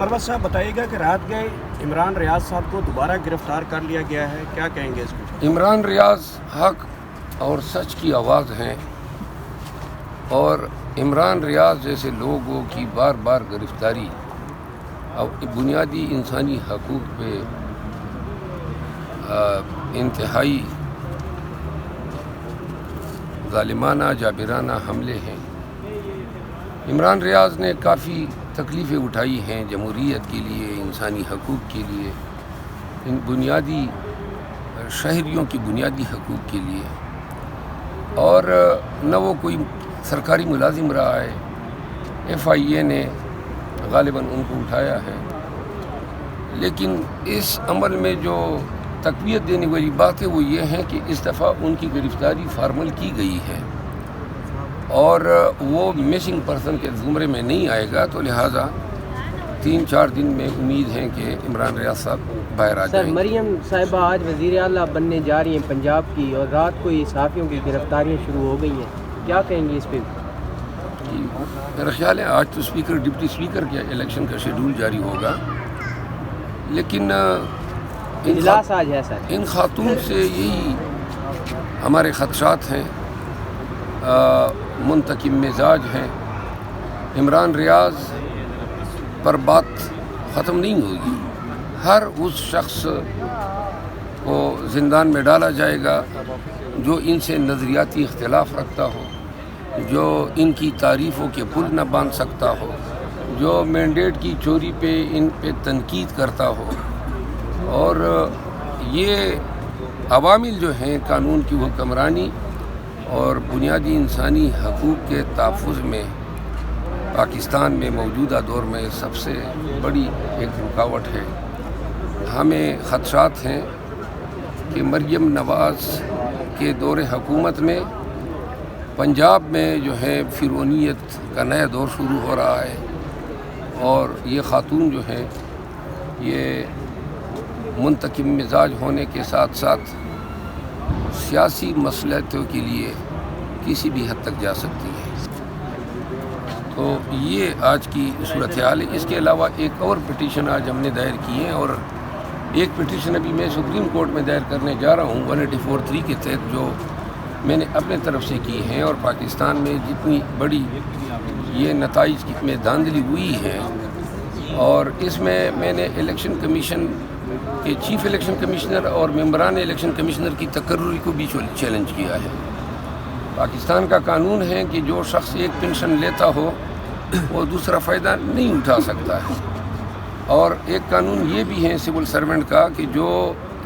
مروت صاحب بتائیے گا کہ رات گئے عمران ریاض صاحب کو دوبارہ گرفتار کر لیا گیا ہے، کیا کہیں گے اس کو؟ عمران ریاض حق اور سچ کی آواز ہیں، اور عمران ریاض جیسے لوگوں کی بار بار گرفتاری اور بنیادی انسانی حقوق پہ انتہائی ظالمانہ جابرانہ حملے ہیں۔ عمران ریاض نے کافی تکلیفیں اٹھائی ہیں جمہوریت کے لیے، انسانی حقوق کے لیے، ان بنیادی شہریوں کی بنیادی حقوق کے لیے، اور نہ وہ کوئی سرکاری ملازم رہا ہے۔ ایف آئی اے نے غالباً ان کو اٹھایا ہے، لیکن اس عمل میں جو تقویت دینے والی بات ہے وہ یہ ہے کہ اس دفعہ ان کی گرفتاری فارمل کی گئی ہے اور وہ مسنگ پرسن کے زمرے میں نہیں آئے گا، تو لہٰذا 3-4 دن میں امید ہے کہ عمران ریاض صاحب باہر آ جائیں گے۔ مریم صاحبہ آج وزیر اعلیٰ بننے جا رہی ہیں پنجاب کی، اور رات کو ہی صحافیوں کی گرفتاریاں شروع ہو گئی ہیں، کیا کہیں گے اس پہ؟ میرا خیال ہے آج تو ڈپٹی اسپیکر کے الیکشن کا شیڈول جاری ہوگا، لیکن اجلاس آج ہے سر۔ ان خاتون سے یہی ہمارے خدشات ہیں، منتقم مزاج ہیں۔ عمران ریاض پر بات ختم نہیں ہوگی، ہر اس شخص کو زندان میں ڈالا جائے گا جو ان سے نظریاتی اختلاف رکھتا ہو، جو ان کی تعریفوں کے پل نہ باندھ سکتا ہو، جو مینڈیٹ کی چوری پہ ان پہ تنقید کرتا ہو، اور یہ عوامل جو ہیں قانون کی حکمرانی اور بنیادی انسانی حقوق کے تحفظ میں پاکستان میں موجودہ دور میں سب سے بڑی ایک رکاوٹ ہے۔ ہمیں خدشات ہیں کہ مریم نواز کے دور حکومت میں پنجاب میں جو ہے فرعونیت کا نیا دور شروع ہو رہا ہے، اور یہ خاتون جو ہے یہ منتقم مزاج ہونے کے ساتھ ساتھ سیاسی مصلحتوں کے لیے کسی بھی حد تک جا سکتی ہے۔ تو یہ آج کی صورتحال ہے۔ اس کے علاوہ ایک اور پٹیشن آج ہم نے دائر کی ہے، اور ایک پٹیشن ابھی میں سپریم کورٹ میں دائر کرنے جا رہا ہوں 184(3) کے تحت، جو میں نے اپنے طرف سے کی ہیں، اور پاکستان میں جتنی بڑی یہ نتائج میں دھاندلی ہوئی ہے، اور اس میں نے الیکشن کمیشن کے چیف الیکشن کمشنر اور ممبران الیکشن کمشنر کی تقرری کو بھی چیلنج کیا ہے۔ پاکستان کا قانون ہے کہ جو شخص ایک پینشن لیتا ہو وہ دوسرا فائدہ نہیں اٹھا سکتا ہے، اور ایک قانون یہ بھی ہے سول سرونٹ کا کہ جو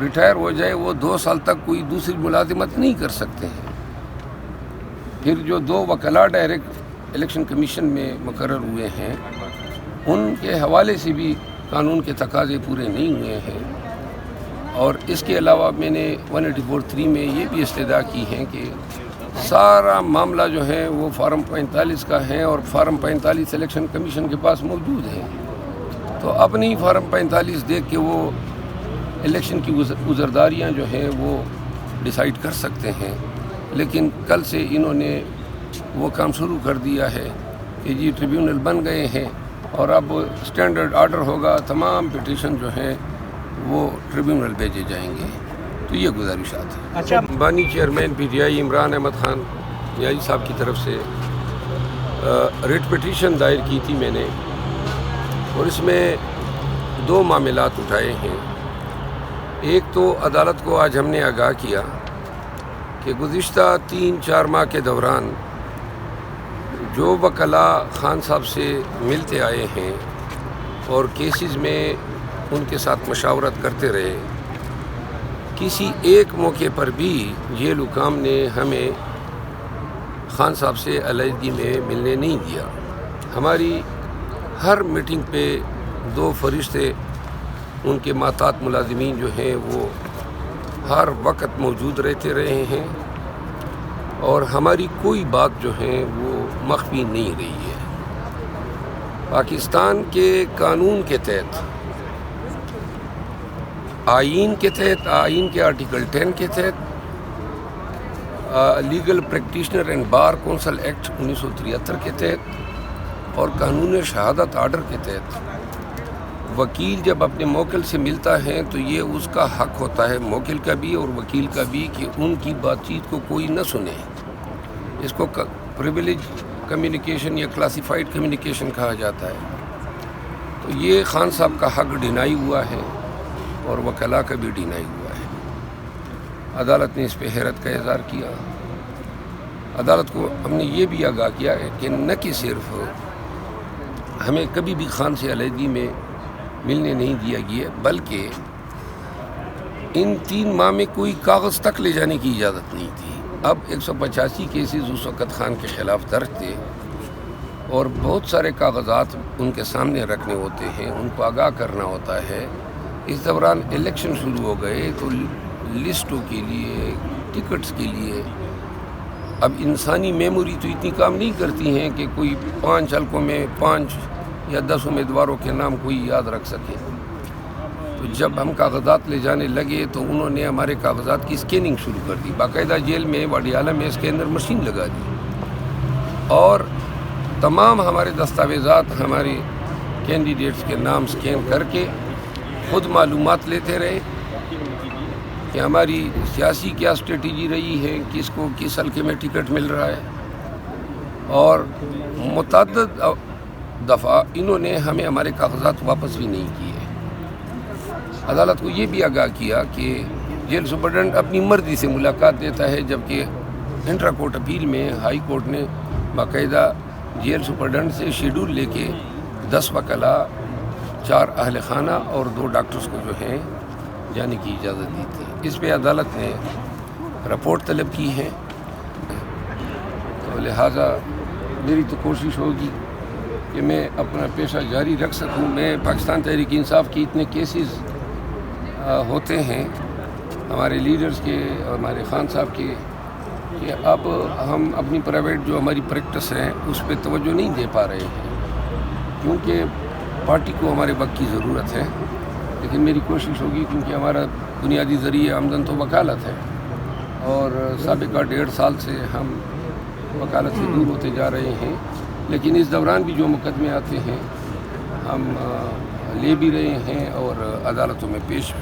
ریٹائر ہو جائے وہ 2 سال تک کوئی دوسری ملازمت نہیں کر سکتے ہیں۔ پھر جو 2 وکلاء ڈائریکٹ الیکشن کمیشن میں مقرر ہوئے ہیں، ان کے حوالے سے بھی قانون کے تقاضے پورے نہیں ہوئے ہیں۔ اور اس کے علاوہ میں نے 184(3) میں یہ بھی استدعا کی ہے کہ سارا معاملہ جو ہے وہ فارم 45 کا ہے، اور فارم 45 الیکشن کمیشن کے پاس موجود ہے، تو اپنی ہی فارم 45 دیکھ کے وہ الیکشن کی عذرداریاں جو ہیں وہ ڈیسائیڈ کر سکتے ہیں۔ لیکن کل سے انہوں نے وہ کام شروع کر دیا ہے کہ جی ٹریبیونل بن گئے ہیں، اور اب اسٹینڈرڈ آرڈر ہوگا، تمام پٹیشن جو ہیں وہ ٹریبیونل بھیجے جائیں گے۔ تو یہ گزارشات ہیں۔ اچھا، بانی chairman P T I Imran Ahmad Khan Niazi صاحب کی طرف سے ریٹ پٹیشن دائر کی تھی میں نے، اور اس میں 2 معاملات اٹھائے ہیں۔ ایک تو عدالت کو آج ہم نے آگاہ کیا کہ گزشتہ 3-4 ماہ کے دوران جو وکلاء خان صاحب سے ملتے آئے ہیں اور کیسز میں ان کے ساتھ مشاورت کرتے رہے، کسی ایک موقع پر بھی جیل حکام نے ہمیں خان صاحب سے علیحدگی میں ملنے نہیں دیا۔ ہماری ہر میٹنگ پہ 2 فرشتے، ان کے محتاط ملازمین جو ہیں وہ ہر وقت موجود رہتے رہے ہیں، اور ہماری کوئی بات جو ہے وہ مخفی نہیں رہی ہے۔ پاکستان کے قانون کے تحت، آئین کے آرٹیکل 10 کے تحت، legal practitioner and bar council act 1973 کے تحت، اور قانون شہادت آرڈر کے تحت وکیل جب اپنے موکل سے ملتا ہے تو یہ اس کا حق ہوتا ہے، موکل کا بھی اور وکیل کا بھی، کہ ان کی بات چیت کو کوئی نہ سنے۔ اس کو پریویلیج کمیونیکیشن یا کلاسیفائڈ کمیونیکیشن کہا جاتا ہے۔ تو یہ خان صاحب کا حق ڈینائی ہوا ہے اور وکلاء کا بھی ڈینائی ہوا ہے۔ عدالت نے اس پہ حیرت کا اظہار کیا۔ عدالت کو ہم نے یہ بھی آگاہ کیا ہے کہ نہ کہ صرف ہمیں کبھی بھی خان سے علیحدگی میں ملنے نہیں دیا گیا، بلکہ ان 3 ماہ میں کوئی کاغذ تک لے جانے کی اجازت نہیں تھی۔ اب 185 کیسز اس وقت خان کے خلاف درج تھے اور بہت سارے کاغذات ان کے سامنے رکھنے ہوتے ہیں، ان کو آگاہ کرنا ہوتا ہے۔ اس دوران الیکشن شروع ہو گئے تو لسٹوں کے لیے، ٹکٹس کے لیے اب انسانی میموری تو اتنی کام نہیں کرتی ہیں کہ کوئی 5 حلقوں میں 5 یا 10 امیدواروں کے نام کوئی یاد رکھ سکے۔ تو جب ہم کاغذات لے جانے لگے تو انہوں نے ہمارے کاغذات کی اسکیننگ شروع کر دی، باقاعدہ جیل میں واڈیالہ میں اسکینر مشین لگا دی، اور تمام ہمارے دستاویزات، ہمارے کینڈیڈیٹس کے نام اسکین کر کے خود معلومات لیتے رہے کہ ہماری سیاسی کیا اسٹریٹجی رہی ہے، کس کو کس حلقے میں ٹکٹ مل رہا ہے، اور متعدد دفعہ انہوں نے ہمیں ہمارے کاغذات واپس بھی نہیں کیے۔ عدالت کو یہ بھی آگاہ کیا کہ جیل سپرڈنٹ اپنی مرضی سے ملاقات دیتا ہے، جبکہ انٹرا کورٹ اپیل میں ہائی کورٹ نے باقاعدہ جیل سپرڈنٹ سے شیڈول لے کے 10 وکلاء، 4 اہل خانہ اور 2 ڈاکٹرز کو جو ہیں جانے کی اجازت دی تھی۔ اس پہ عدالت نے رپورٹ طلب کی ہے، تو لہٰذا میری تو کوشش ہوگی کہ میں اپنا پیشہ جاری رکھ سکوں۔ میں پاکستان تحریک انصاف کی اتنے کیسز ہوتے ہیں ہمارے لیڈرز کے اور ہمارے خان صاحب کے، کہ اب ہم اپنی پرائیویٹ جو ہماری پریکٹس ہے اس پہ توجہ نہیں دے پا رہے ہیں، کیونکہ پارٹی کو ہمارے وقت کی ضرورت ہے۔ لیکن میری کوشش ہوگی، کیونکہ ہمارا بنیادی ذریعہ آمدن تو وکالت ہے، اور سابقہ 1.5 سال سے ہم وکالت سے دور ہوتے جا رہے ہیں، لیکن اس دوران بھی جو مقدمے آتے ہیں ہم لے بھی رہے ہیں اور عدالتوں میں پیش